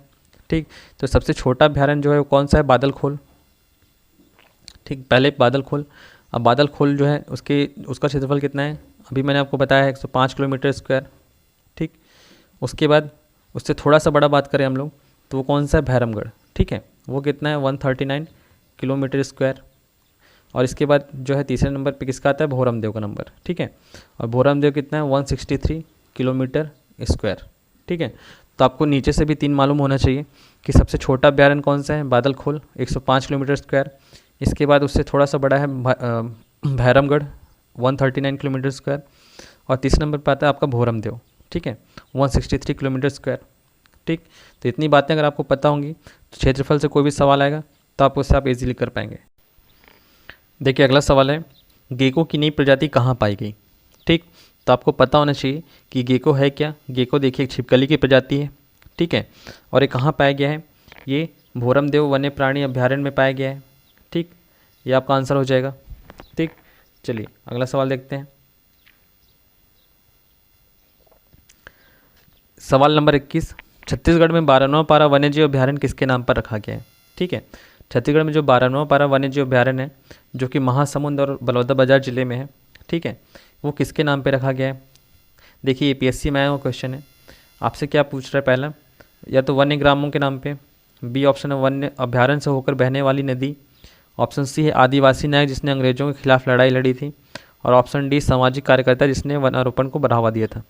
ठीक, तो सबसे छोटा अभ्यारण्य जो है वो कौन सा है, बादलखोल। ठीक, पहले बादलखोल। अब बादलखोल जो है उसका क्षेत्रफल कितना है, अभी मैंने आपको बताया है 105 किलोमीटर स्क्वायर। ठीक, उसके बाद उससे थोड़ा सा बड़ा बात करें हम लोग तो वो कौन सा है, भैरमगढ़। ठीक है, वो कितना है, 139 किलोमीटर स्क्वायर। और इसके बाद जो है तीसरे नंबर पे किसका आता है, भोरमदेव का नंबर। ठीक है, और भोरमदेव कितना है, 163 किलोमीटर स्क्वायर। ठीक है, तो आपको नीचे से भी 3 मालूम होना चाहिए कि सबसे छोटा अभ्यारण्य कौन सा है, बादलखोल, 105 किलोमीटर स्क्वायर। इसके बाद उससे थोड़ा सा बड़ा है भैरमगढ़, 139 किलोमीटर स्क्वायर। और तीसरे नंबर पर आता है आपका भोरमदेव। ठीक है, 163 किलोमीटर स्क्वायर। ठीक, तो इतनी बातें अगर आपको पता होंगी तो क्षेत्रफल से कोई भी सवाल आएगा तो आप उससे आप इजीली कर पाएंगे। देखिए अगला सवाल है, गेको की नई प्रजाति कहाँ पाई गई। ठीक, तो आपको पता होना चाहिए कि गेको है क्या। गेको देखिए एक छिपकली की प्रजाति है। ठीक है, और ये कहाँ पाया गया है, ये भोरमदेव वन्य प्राणी अभ्यारण्य में पाया गया है। ठीक, ये आपका आंसर हो जाएगा। ठीक, चलिए अगला सवाल देखते हैं। सवाल नंबर 21, छत्तीसगढ़ में 12वां पारा वन्यजीव अभ्यारण्य किसके नाम पर रखा गया है? ठीक है, छत्तीसगढ़ में जो 12वां पारा वन्यजीव अभ्यारण्य है जो कि महासमुंद और बलौदाबाजार जिले में है, ठीक है, वो किसके नाम पे रखा गया है? देखिए APSC में आया हुआ क्वेश्चन है। आपसे क्या पूछ रहा है? पहला, या तो वन्य ग्रामों के नाम पे, बी ऑप्शन है वन्य अभ्यारण्य से होकर बहने वाली नदी, ऑप्शन सी है आदिवासी नायक जिसने अंग्रेजों के खिलाफ लड़ाई लड़ी थी, और ऑप्शन डी सामाजिक कार्यकर्ता जिसने वनारोपण को बढ़ावा दिया था।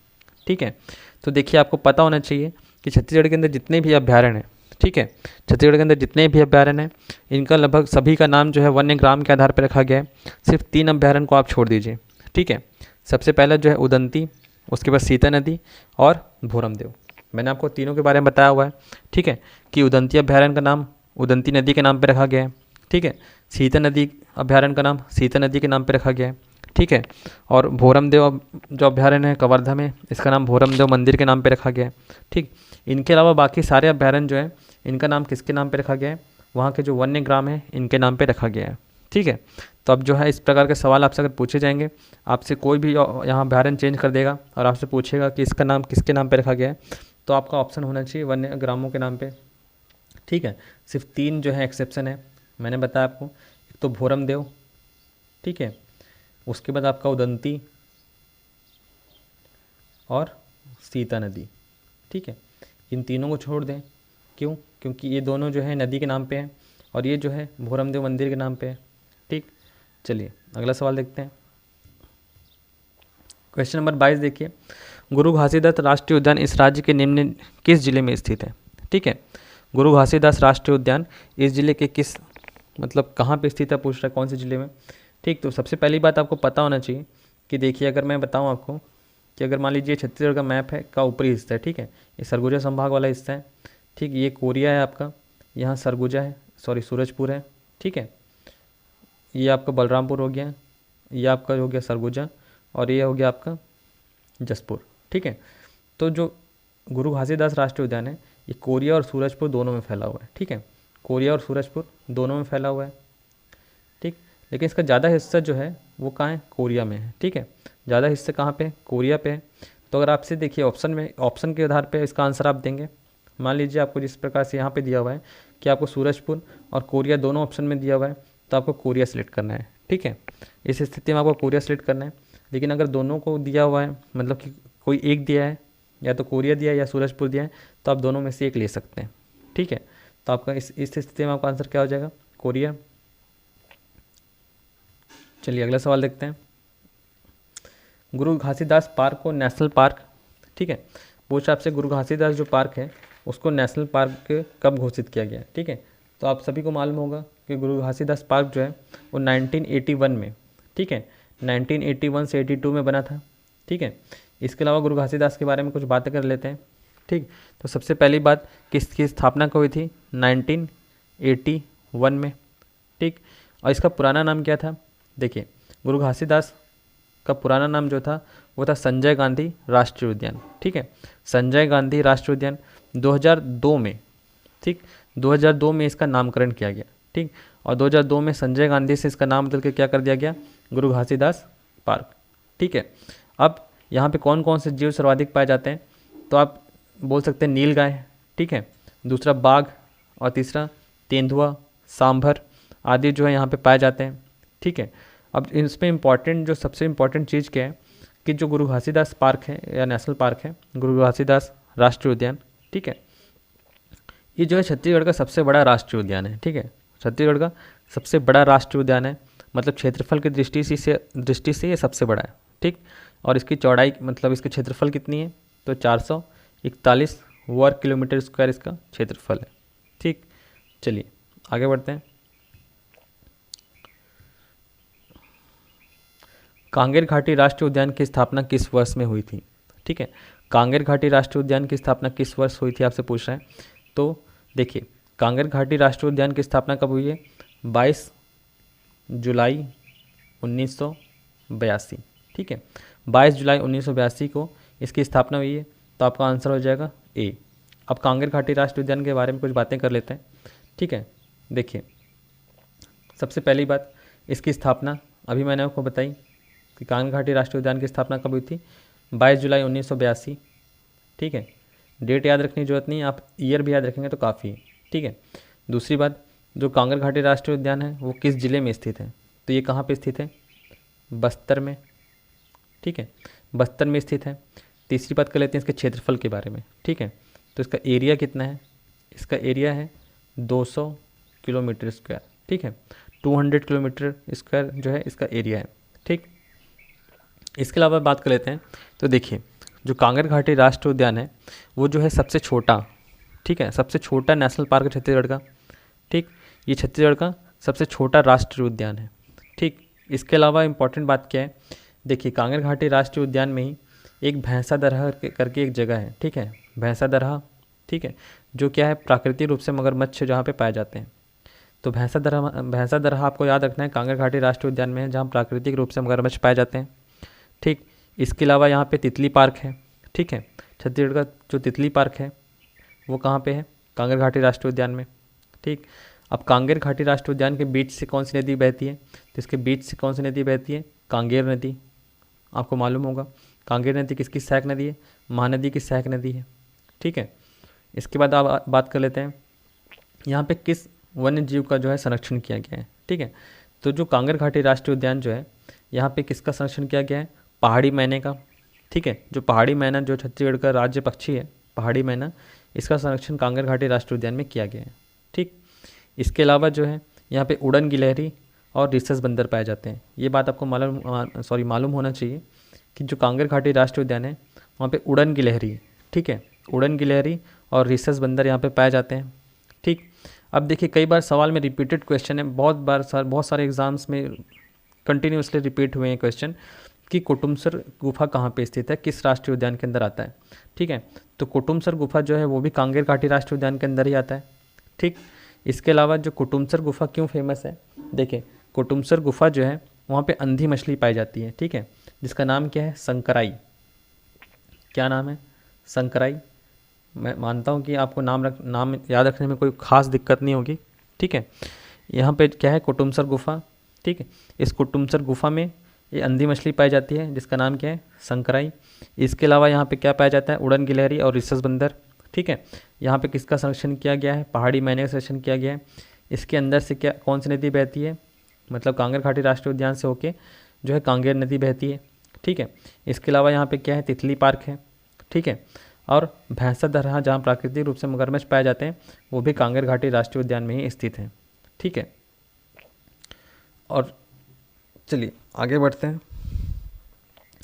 ठीक है, तो देखिए आपको पता होना चाहिए कि छत्तीसगढ़ के अंदर जितने भी अभ्यारण्य हैं, ठीक है, छत्तीसगढ़ के अंदर जितने भी अभ्यारण्य हैं इनका लगभग सभी का नाम जो है वन्य ग्राम के आधार पर रखा गया है। सिर्फ 3 अभ्यारण्य को आप छोड़ दीजिए। ठीक है, सबसे पहला जो है उदंती, उसके बाद सीता नदी और भोरमदेव। मैंने आपको तीनों के बारे में बताया हुआ है। ठीक है, कि उदंती अभ्यारण्य का नाम उदंती नदी के नाम पर रखा गया है। ठीक है, सीता नदी अभ्यारण्य का नाम सीता नदी के नाम पर रखा गया है। ठीक है, और भोरमदेव जो अभ्यारण्य है कवर्धा में, इसका नाम भोरमदेव मंदिर के नाम पे रखा गया है। ठीक, इनके अलावा बाकी सारे अभ्यारण्य जो है इनका नाम किसके नाम पे रखा गया है? वहाँ के जो वन्य ग्राम है इनके नाम पे रखा गया है। ठीक है, तो अब जो है इस प्रकार के सवाल आपसे अगर पूछे जाएंगे, आपसे कोई भी यहाँ अभ्यारण्य चेंज कर देगा और आपसे पूछेगा कि इसका नाम किसके नाम पर रखा गया है, तो आपका ऑप्शन होना चाहिए वन्य ग्रामों के नाम पर। ठीक है, सिर्फ 3 जो है एक्सेप्शन है, मैंने बताया आपको। एक तो भोरमदेव, ठीक है, उसके बाद आपका उदंती और सीता नदी। ठीक है, इन तीनों को छोड़ दें। क्यों? क्योंकि ये दोनों जो है नदी के नाम पे हैं और ये जो है भोरमदेव मंदिर के नाम पे है। ठीक, चलिए अगला सवाल देखते हैं। क्वेश्चन नंबर 22 देखिए, गुरु घासीदास राष्ट्रीय उद्यान इस राज्य के निम्न किस जिले में स्थित है? ठीक है, गुरु घासीदास राष्ट्रीय उद्यान इस जिले के किस, मतलब कहाँ पे स्थित है पूछ रहा है, कौन से जिले में? ठीक, तो सबसे पहली बात आपको पता होना चाहिए कि देखिए अगर मैं बताऊं आपको कि अगर मान लीजिए छत्तीसगढ़ का मैप है का ऊपरी हिस्सा है, ठीक है, ये सरगुजा संभाग वाला हिस्सा है। ठीक, ये कोरिया है आपका, यहाँ सरगुजा है, सॉरी सूरजपुर है। ठीक है, ये आपका बलरामपुर हो गया, ये आपका हो गया सरगुजा, और ये हो गया आपका जसपुर। ठीक है, तो जो गुरु घासीदास राष्ट्रीय उद्यान है ये कोरिया और सूरजपुर दोनों में फैला हुआ है। ठीक है, कोरिया और सूरजपुर दोनों में फैला हुआ है। ठीक, लेकिन इसका ज़्यादा हिस्सा जो है वो कहाँ है? कोरिया में है। ठीक है, ज़्यादा हिस्सा कहाँ पे? कोरिया पे है। तो अगर आपसे देखिए ऑप्शन में, ऑप्शन के आधार पे इसका आंसर आप देंगे। मान लीजिए आपको जिस प्रकार से यहाँ पे दिया हुआ है कि आपको सूरजपुर और कोरिया दोनों ऑप्शन में दिया हुआ है, तो आपको कोरिया सेलेक्ट करना है। ठीक है, इस स्थिति में आपको कोरिया सेलेक्ट करना है। लेकिन अगर दोनों को दिया हुआ है, मतलब कि कोई एक दिया है, या तो कोरिया दिया है या सूरजपुर दिया है, तो आप दोनों में से एक ले सकते हैं। ठीक है, तो आपका इस स्थिति में आपका आंसर क्या हो जाएगा? कोरिया। चलिए अगला सवाल देखते हैं। गुरु घासीदास पार्क को नेशनल पार्क, ठीक है, पूछा आपसे गुरु घासीदास जो पार्क है उसको नेशनल पार्क कब घोषित किया गया? ठीक है, तो आप सभी को मालूम होगा कि गुरु घासीदास पार्क जो है वो 1981 में, ठीक है, 1981 से 82 में बना था। ठीक है, इसके अलावा गुरु घासीदास के बारे में कुछ बातें कर लेते हैं। ठीक, तो सबसे पहली बात किसकी स्थापना कब हुई थी? 1981 में। ठीक, और इसका पुराना नाम क्या था? देखिए गुरु घासीदास का पुराना नाम जो था वो था संजय गांधी राष्ट्रीय उद्यान। ठीक है, संजय गांधी राष्ट्रीय उद्यान 2002 में, ठीक, 2002 में इसका नामकरण किया गया। ठीक, और 2002 में संजय गांधी से इसका नाम बदल के क्या कर दिया गया? गुरु घासीदास पार्क। ठीक है, अब यहाँ पे कौन कौन से जीव सर्वाधिक पाए जाते हैं? तो आप बोल सकते हैं नीलगाय, ठीक है, दूसरा बाघ, और तीसरा तेंदुआ, सांभर आदि जो है यहाँ पे पाए जाते हैं। ठीक है, अब इसमें इम्पॉर्टेंट, जो सबसे इम्पॉर्टेंट चीज़ क्या है कि जो गुरु घासीदास पार्क है या नेशनल पार्क है, गुरु घासीदास राष्ट्रीय उद्यान, ठीक है, ये जो है छत्तीसगढ़ का सबसे बड़ा राष्ट्रीय उद्यान है। ठीक है, छत्तीसगढ़ का सबसे बड़ा राष्ट्रीय उद्यान है, मतलब क्षेत्रफल की दृष्टि से ये सबसे बड़ा है। ठीक, और इसकी चौड़ाई, मतलब इसकी क्षेत्रफल कितनी है? तो 441 वर्ग किलोमीटर स्क्वायर इसका क्षेत्रफल है। ठीक, चलिए आगे बढ़ते हैं। कांगेर घाटी राष्ट्रीय उद्यान की स्थापना किस वर्ष में हुई थी? ठीक है, कांगेर घाटी राष्ट्रीय उद्यान की स्थापना किस वर्ष हुई थी आपसे पूछ रहे हैं। तो देखिए कांगेर घाटी राष्ट्रीय उद्यान की स्थापना कब हुई है? 22 जुलाई 1982। ठीक है, 22 जुलाई 1982 को इसकी स्थापना हुई है, तो आपका आंसर हो जाएगा ए। अब कांगेर घाटी राष्ट्रीय उद्यान के बारे में कुछ बातें कर लेते हैं। ठीक है, देखिए सबसे पहली बात इसकी स्थापना अभी मैंने आपको बताई कि कांगेर घाटी राष्ट्रीय उद्यान की स्थापना कब हुई थी, 22 जुलाई 1982। ठीक है, डेट याद रखने की जरूरत नहीं, आप ईयर भी याद रखेंगे तो काफ़ी है। ठीक है, दूसरी बात, जो कांगेर घाटी राष्ट्रीय उद्यान है वो किस ज़िले में स्थित है, तो ये कहाँ पे स्थित है, बस्तर में। ठीक है, बस्तर में स्थित है। तीसरी बात कर लेते हैं इसके क्षेत्रफल के बारे में। ठीक है, तो इसका एरिया कितना है, इसका एरिया है 200 किलोमीटर स्क्वायर। ठीक है, 200 किलोमीटर स्क्वायर जो है इसका एरिया है। ठीक, इसके अलावा बात कर लेते हैं, तो देखिए जो कांगेर घाटी राष्ट्रीय उद्यान है वो जो है सबसे छोटा, ठीक है, सबसे छोटा नेशनल पार्क है छत्तीसगढ़ का। ठीक, ये छत्तीसगढ़ का सबसे छोटा राष्ट्रीय उद्यान है। ठीक, इसके अलावा इम्पॉर्टेंट बात क्या है, देखिए कांगेर घाटी राष्ट्रीय उद्यान में ही एक भैंसा दरहा करके एक जगह है। ठीक है, भैंसा दरहा, ठीक है, जो क्या है प्राकृतिक रूप से मगरमच्छ जहाँ पे पाए जाते हैं। तो भैंसा दरहा आपको याद रखना है, कांगेर घाटी राष्ट्रीय उद्यान में है जहाँ प्राकृतिक रूप से मगरमच्छ पाए जाते हैं। ठीक, इसके अलावा यहाँ पे तितली पार्क है। ठीक है, छत्तीसगढ़ का जो तितली पार्क है वो कहाँ पे है, कांगेर घाटी राष्ट्रीय उद्यान में। ठीक, अब कांगेर घाटी राष्ट्रीय उद्यान के बीच से कौन सी नदी बहती है, तो इसके बीच से कौन सी नदी बहती है, कांगेर नदी। आपको मालूम होगा कांगेर नदी किसकी सहायक नदी है, महानदी की सहायक नदी है। ठीक है, इसके बाद आप बात कर लेते हैं यहाँ पे किस वन्य जीव का जो है संरक्षण किया गया है। ठीक है, तो जो कांगेर घाटी राष्ट्रीय उद्यान जो है यहाँ पे किसका संरक्षण किया गया है, पहाड़ी मैने का। ठीक है, जो पहाड़ी मैना जो छत्तीसगढ़ का राज्य पक्षी है पहाड़ी मैना, इसका संरक्षण कांगेर घाटी राष्ट्रीय उद्यान में किया गया है। ठीक, इसके अलावा जो है यहाँ पे उड़न गिलहरी और रिसस बंदर पाए जाते हैं। ये बात आपको मालूम होना चाहिए कि जो कांगेर घाटी राष्ट्रीय उद्यान है वहाँ पे उड़न गिलहरी, ठीक है, उड़न गिलहरी और रिसस बंदर यहाँ पे पाए जाते हैं। ठीक, अब देखिए कई बार सवाल में रिपीटेड क्वेश्चन है, बहुत सारे एग्जाम्स में कंटिन्यूसली रिपीट हुए हैं क्वेश्चन कि कुटुमसर गुफा कहाँ पे स्थित है, किस राष्ट्रीय उद्यान के अंदर आता है। ठीक है, तो कुटुमसर गुफा जो है वो भी कांगेर घाटी राष्ट्रीय उद्यान के अंदर ही आता है। ठीक, इसके अलावा जो कुटुमसर गुफा क्यों फेमस है, देखिए कुटुमसर गुफा जो है वहाँ पे अंधी मछली पाई जाती है। ठीक है, जिसका नाम क्या है, संकराई। क्या नाम है, संकराई। मैं मानता हूँ कि आपको नाम याद रखने में कोई ख़ास दिक्कत नहीं होगी। ठीक है, यहाँ पे क्या है, कुटुमसर गुफा। ठीक है, इस कुटुमसर गुफा में ये अंधी मछली पाई जाती है जिसका नाम क्या है, संकराई। इसके अलावा यहाँ पे क्या पाया जाता है, उड़न गिलहरी और रिसस बंदर। ठीक है, यहाँ पे किसका संरक्षण किया गया है, पहाड़ी मैने का संरक्षण किया गया है। इसके अंदर से क्या कौन सी नदी बहती है, मतलब कांगेर घाटी राष्ट्रीय उद्यान से होके जो है कांगेर नदी बहती है। ठीक है, इसके अलावा यहाँ पे क्या है, तितली पार्क है। ठीक है, और भैंसा दरहा जहाँ प्राकृतिक रूप से मगरमच्छ पाए जाते हैं वो भी कांगेर घाटी राष्ट्रीय उद्यान में ही स्थित है। ठीक है, और चलिए आगे बढ़ते हैं।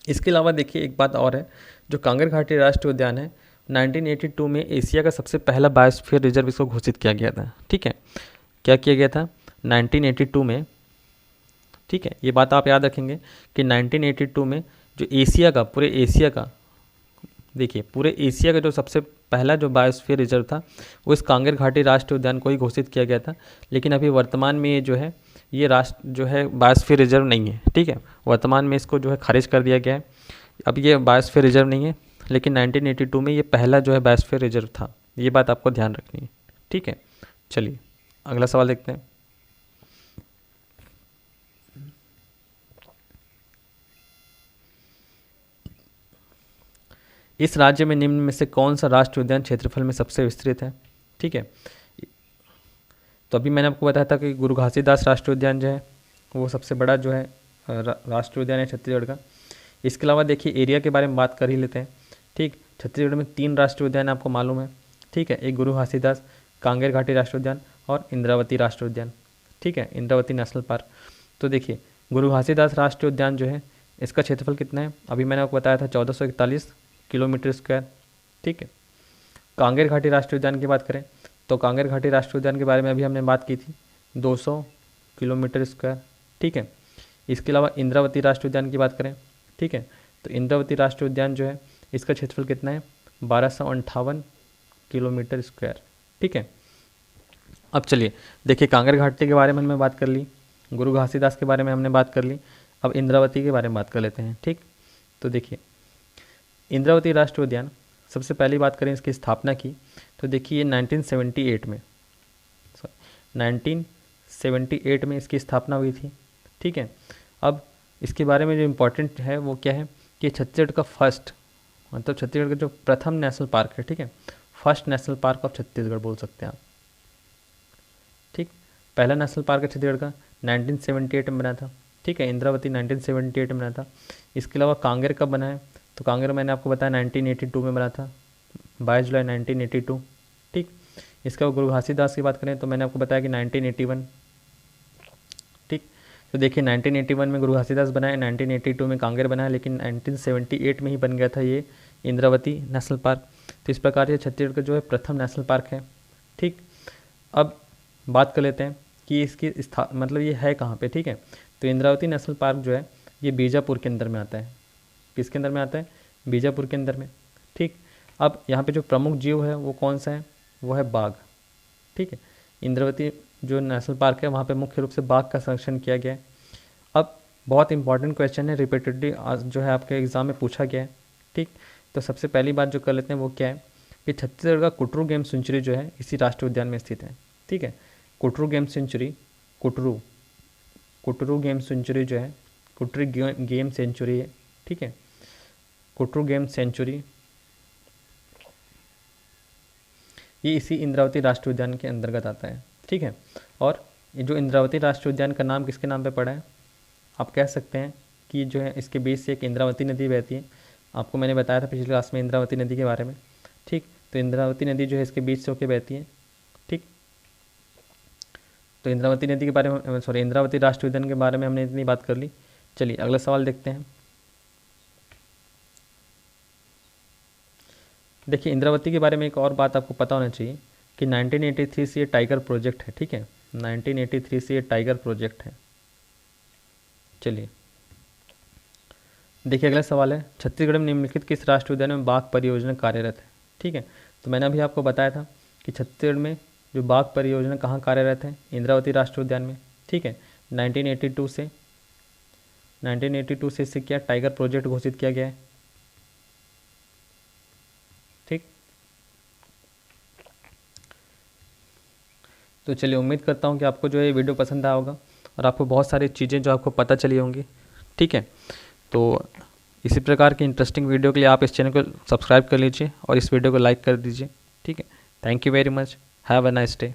इसके अलावा देखिए एक बात और है, जो कांगेर घाटी राष्ट्रीय उद्यान है 1982 में एशिया का सबसे पहला बायोस्फीयर रिजर्व इसको घोषित किया गया था। ठीक है, क्या किया गया था 1982 में। ठीक है, ये बात आप याद रखेंगे कि 1982 में जो एशिया का, पूरे एशिया का, देखिए पूरे एशिया का जो सबसे पहला जो बायोस्फीयर रिजर्व था वो इस कांगेर घाटी राष्ट्रीय उद्यान को ही घोषित किया गया था। लेकिन अभी वर्तमान में ये जो है ये राष्ट्र जो है बायोस्फीयर रिजर्व नहीं है। ठीक है, वर्तमान में इसको जो है खारिज कर दिया गया है, अब ये बायोस्फीयर रिजर्व नहीं है। लेकिन 1982 में ये पहला जो है बायोस्फीयर रिजर्व था, ये बात आपको ध्यान रखनी है। ठीक है, चलिए अगला सवाल देखते हैं। इस राज्य में निम्न में से कौन सा राष्ट्रीय उद्यान क्षेत्रफल में सबसे विस्तृत है। ठीक है, तो अभी मैंने आपको बताया था कि गुरु घासीदास राष्ट्रीय उद्यान जो है वो सबसे बड़ा जो है राष्ट्रीय उद्यान है छत्तीसगढ़ का। इसके अलावा देखिए एरिया के बारे में बात कर ही लेते हैं। ठीक, छत्तीसगढ़ में 3 राष्ट्रीय उद्यान आपको मालूम है। ठीक है, एक गुरु घासीदास, कांगेर घाटी राष्ट्रीय उद्यान और इंद्रावती राष्ट्रीय उद्यान। ठीक है, इंद्रावती नेशनल पार्क। तो देखिए गुरु घासीदास राष्ट्रीय उद्यान जो है इसका क्षेत्रफल कितना है, अभी मैंने आपको बताया था 1441 किलोमीटर स्क्वायर। ठीक है, कांगेर घाटी राष्ट्रीय उद्यान की बात करें तो कांगेर घाटी राष्ट्रीय उद्यान के बारे में अभी हमने बात की थी, 200 किलोमीटर स्क्वायर। ठीक है, इसके अलावा इंद्रावती राष्ट्रीय उद्यान की बात करें, ठीक है, तो इंद्रावती राष्ट्रीय उद्यान जो है इसका क्षेत्रफल कितना है, 1258 किलोमीटर स्क्वायर। ठीक है, अब चलिए देखिए कांगेर घाटी के बारे में हमने बात कर ली, गुरु घासीदास के बारे में हमने बात कर ली, अब इंद्रावती के बारे में बात कर लेते हैं। ठीक, तो देखिए इंद्रावती राष्ट्रीय उद्यान सबसे पहली बात करें इसकी स्थापना की तो देखिए 1978 में इसकी स्थापना हुई थी। ठीक है। अब इसके बारे में जो इम्पोर्टेंट है वो क्या है कि छत्तीसगढ़ का फर्स्ट, मतलब छत्तीसगढ़ का जो प्रथम नेशनल पार्क है, ठीक है, first national park of Chhattisgarh बोल सकते हैं आप, ठीक। पहला नेशनल पार्क है छत्तीसगढ़ का 1978 में बना था, ठीक है, इंद्रावती 1978 में बना था। इसके अलावा कांगेर कब बना है, तो कांगेर मैंने आपको बताया 1982 में बना था, 22 जुलाई 1982, ठीक। इसका गुरु घासीदास की बात करें तो मैंने आपको बताया कि 1981, ठीक। तो देखिए 1981 में गुरु घासीदास बनाए, 1982 में कांगेर बनाया, लेकिन 1978 में ही बन गया था ये इंद्रावती नेशनल पार्क। तो इस प्रकार ये छत्तीसगढ़ का जो है प्रथम नेशनल पार्क है, ठीक। अब बात कर लेते हैं कि इसकी मतलब ये है कहाँ पे, ठीक है। तो इंद्रावती नेशनल पार्क जो है ये बीजापुर के अंदर में आता है। किसके अंदर में आता है, बीजापुर के अंदर में, ठीक। अब यहाँ पे जो प्रमुख जीव है वो कौन सा है, वो है बाघ, ठीक है। इंद्रावती जो नेशनल पार्क है वहाँ पे मुख्य रूप से बाघ का संरक्षण किया गया है। अब बहुत इंपॉर्टेंट क्वेश्चन है, रिपीटेडली जो है आपके एग्जाम में पूछा गया है, ठीक। तो सबसे पहली बात जो कर लेते हैं वो क्या है कि छत्तीसगढ़ का कुटरू गेम सेंचुरी जो है इसी राष्ट्रीय उद्यान में स्थित है, ठीक है। Kutru game sanctuary, Kutru game sanctuary जो है, कुटरू गेम सेंचुरी है, ठीक है। कुटरू गेम सेंचुरी ये इसी इंद्रावती राष्ट्रीय उद्यान के अंतर्गत आता है, ठीक है। और ये जो इंद्रावती राष्ट्रीय उद्यान का नाम किसके नाम पे पड़ा है, आप कह सकते हैं कि जो है इसके बीच से एक इंद्रावती नदी बहती है। आपको मैंने बताया था पिछली क्लास में इंद्रावती नदी के बारे में, ठीक। तो इंद्रावती नदी जो है इसके बीच से होकर बहती है, ठीक। तो इंद्रावती नदी के बारे में, सॉरी, इंद्रावती राष्ट्रीय उद्यान के बारे में हमने इतनी बात कर ली। चलिए अगला सवाल देखते हैं। देखिए इंद्रावती के बारे में एक और बात आपको पता होना चाहिए कि 1983 से ये टाइगर प्रोजेक्ट है, ठीक है, 1983 से ये टाइगर प्रोजेक्ट है। चलिए देखिए अगला सवाल है, छत्तीसगढ़ में निम्नलिखित किस राष्ट्रीय उद्यान में बाघ परियोजना कार्यरत है, ठीक है। तो मैंने अभी आपको बताया था कि छत्तीसगढ़ में जो बाघ परियोजना कहाँ कार्यरत है, इंद्रावती राष्ट्रीय उद्यान में, ठीक है। 1982 से इसे क्या टाइगर प्रोजेक्ट घोषित किया गया है, ठीक। तो चलिए उम्मीद करता हूँ कि आपको जो है वीडियो पसंद आया होगा और आपको बहुत सारी चीज़ें जो आपको पता चली होंगी, ठीक है। तो इसी प्रकार की इंटरेस्टिंग वीडियो के लिए आप इस चैनल को सब्सक्राइब कर लीजिए और इस वीडियो को लाइक कर दीजिए, ठीक है। Thank you very much, have a nice day.